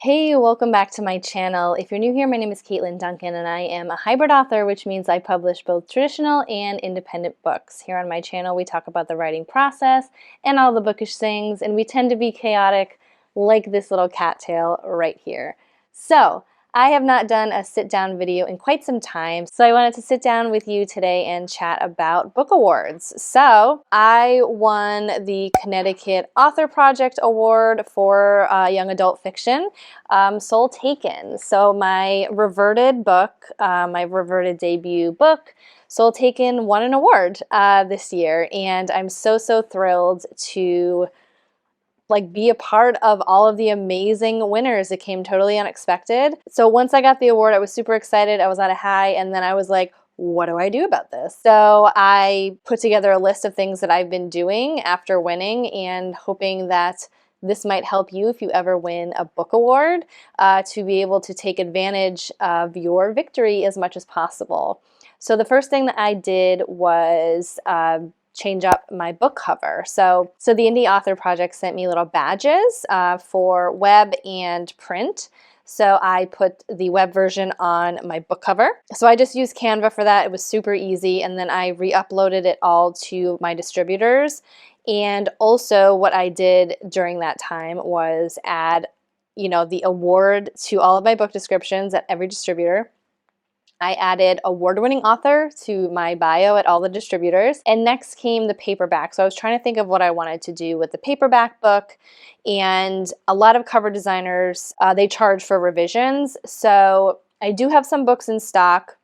Hey, welcome back to my channel. If you're new here, my name is Caitlin Duncan and I am a hybrid author, which means I publish both traditional and independent books. Here on my channel, we talk about the writing process and all the bookish things, and we tend to be chaotic like this little cattail right here. So, I have not done a sit-down video in quite some time, so I wanted to sit down with you today and chat about book awards. So, I won the Connecticut Author Project Award for young adult fiction. Soul Taken. So my reverted book, my reverted debut book, Soul Taken, won an award this year, and I'm so thrilled to be a part of all of the amazing winners. It came totally unexpected. So once I got the award, I was super excited. I was at a high, and then I was like, what do I do about this? So I put together a list of things that I've been doing after winning and hoping that this might help you if you ever win a book award to be able to take advantage of your victory as much as possible. So the first thing that I did was change up my book cover. So the Indie Author Project sent me little badges for web and print. So I put the web version on my book cover. So I just used Canva for that. It was super easy. And then I re-uploaded it all to my distributors. And also what I did during that time was add, the award to all of my book descriptions at every distributor. I added award-winning author to my bio at all the distributors. And next came the paperback. So I was trying to think of what I wanted to do with the paperback book. And a lot of cover designers, they charge for revisions. So I do have some books in stock.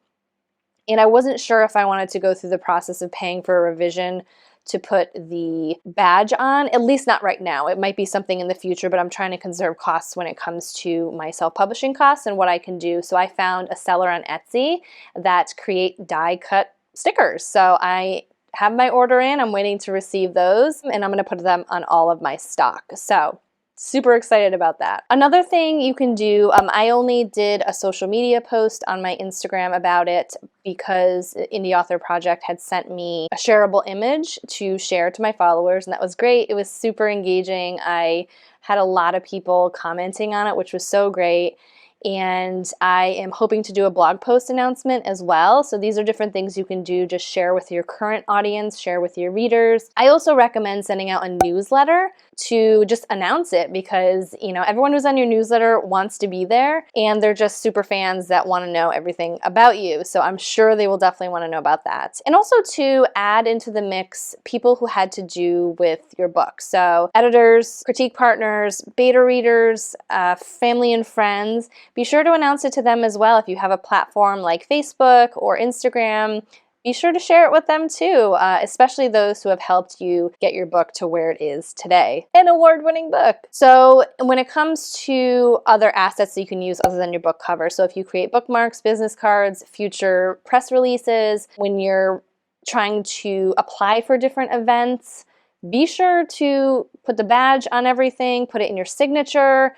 And I wasn't sure if I wanted to go through the process of paying for a revision to put the badge on, at least not right now. It might be something in the future, but I'm trying to conserve costs when it comes to my self-publishing costs and what I can do. So I found a seller on Etsy that create die-cut stickers. So I have my order in, I'm waiting to receive those, and I'm gonna put them on all of my stock. So super excited about that. Another thing you can do, I only did a social media post on my Instagram about it because Indie Author Project had sent me a shareable image to share to my followers, and that was great. It was super engaging. I had a lot of people commenting on it, which was so great. And I am hoping to do a blog post announcement as well. So these are different things you can do. Just share with your current audience, share with your readers. I also recommend sending out a newsletter to just announce it because, everyone who's on your newsletter wants to be there and they're just super fans that want to know everything about you. So I'm sure they will definitely want to know about that. And also to add into the mix people who had to do with your book. So editors, critique partners, beta readers, family and friends. Be sure to announce it to them as well. If you have a platform like Facebook or Instagram, be sure to share it with them too, especially those who have helped you get your book to where it is today. An award-winning book. So when it comes to other assets that you can use other than your book cover, so if you create bookmarks, business cards, future press releases, when you're trying to apply for different events, be sure to put the badge on everything, put it in your signature,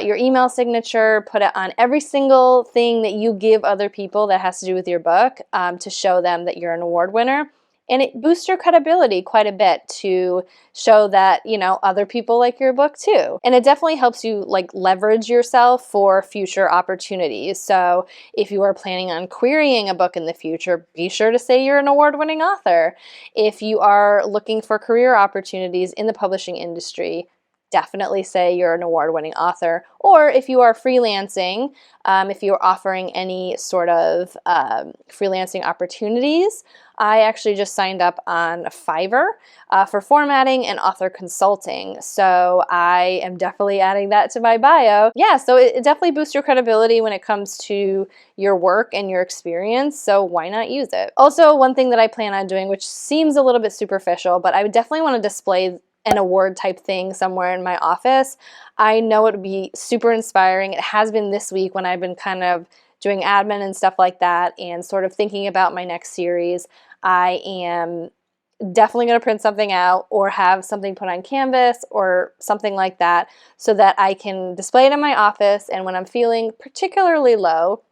your email signature, put it on every single thing that you give other people that has to do with your book to show them that you're an award winner. And it boosts your credibility quite a bit to show that, other people like your book too. And it definitely helps you leverage yourself for future opportunities. So if you are planning on querying a book in the future, be sure to say you're an award-winning author. If you are looking for career opportunities in the publishing industry, definitely say you're an award-winning author. Or if you are freelancing, if you're offering any sort of freelancing opportunities, I actually just signed up on Fiverr for formatting and author consulting. So I am definitely adding that to my bio. Yeah, so it definitely boosts your credibility when it comes to your work and your experience. So why not use it? Also, one thing that I plan on doing, which seems a little bit superficial, but I would definitely want to display an award type thing somewhere in my office. I know it would be super inspiring. It has been this week when I've been kind of doing admin and stuff like that and sort of thinking about my next series. I am definitely going to print something out or have something put on canvas or something like that so that I can display it in my office, and when I'm feeling particularly low,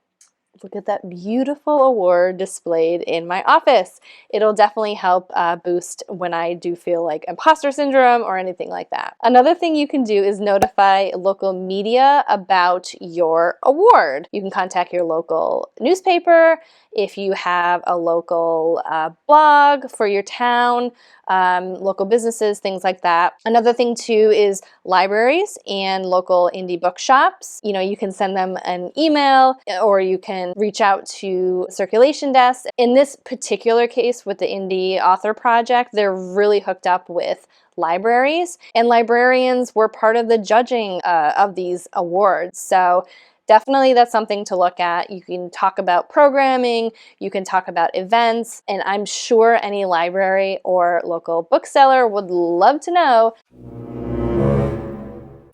Look at that beautiful award displayed in my office. It'll definitely help boost when I do feel like imposter syndrome or anything like that. Another thing you can do is notify local media about your award. You can contact your local newspaper, if you have a local blog for your town, local businesses, things like that. Another thing too is libraries and local indie bookshops. You know, you can send them an email or you can reach out to circulation desks. In this particular case with the Indie Author Project, they're really hooked up with libraries, and librarians were part of the judging of these awards. So definitely that's something to look at. You can talk about programming, you can talk about events, and I'm sure any library or local bookseller would love to know.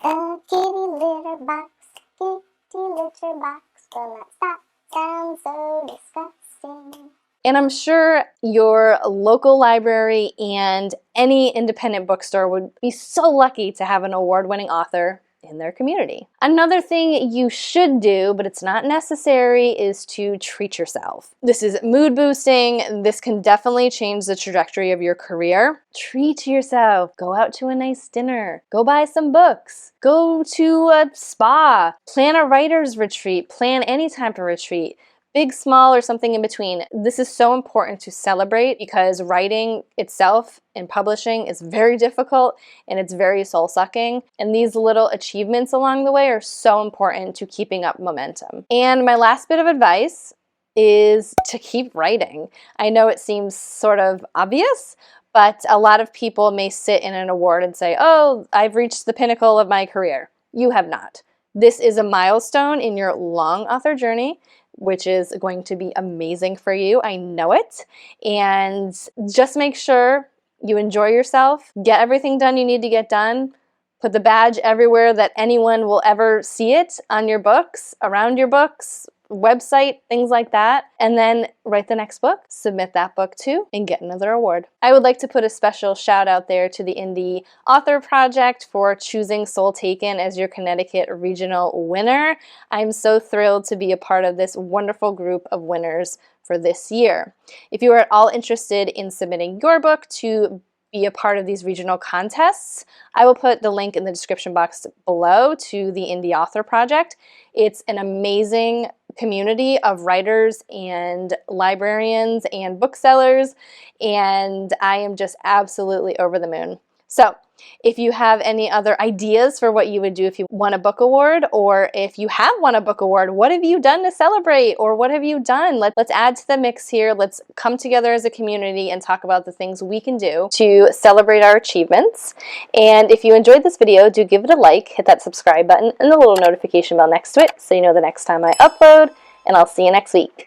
The kitty litter box, kitty litter box, will not stop, sounds so disgusting. And I'm sure your local library and any independent bookstore would be so lucky to have an award-winning author in their community. Another thing you should do, but it's not necessary, is to treat yourself. This is mood boosting. This can definitely change the trajectory of your career. Treat yourself. Go out to a nice dinner. Go buy some books. Go to a spa. Plan a writer's retreat. Plan any type of retreat. Big, small, or something in between. This is so important to celebrate because writing itself and publishing is very difficult and it's very soul-sucking. And these little achievements along the way are so important to keeping up momentum. And my last bit of advice is to keep writing. I know it seems sort of obvious, but a lot of people may sit in an award and say, oh, I've reached the pinnacle of my career. You have not. This is a milestone in your long author journey, which is going to be amazing for you. I know it. And just make sure you enjoy yourself, get everything done you need to get done, put the badge everywhere that anyone will ever see it, on your books, around your books, website, things like that, and then write the next book, submit that book too, and get another award. I would like to put a special shout out there to the Indie Author Project for choosing Soul Taken as your Connecticut regional winner. I'm so thrilled to be a part of this wonderful group of winners for this year. If you are at all interested in submitting your book to be a part of these regional contests, I will put the link in the description box below to the Indie Author Project. It's an amazing community of writers and librarians and booksellers, and I am just absolutely over the moon. So if you have any other ideas for what you would do if you won a book award, or if you have won a book award, what have you done to celebrate, or what have you done? Let's add to the mix here. Let's come together as a community and talk about the things we can do to celebrate our achievements. And if you enjoyed this video, do give it a like, hit that subscribe button and the little notification bell next to it so you know the next time I upload, and I'll see you next week.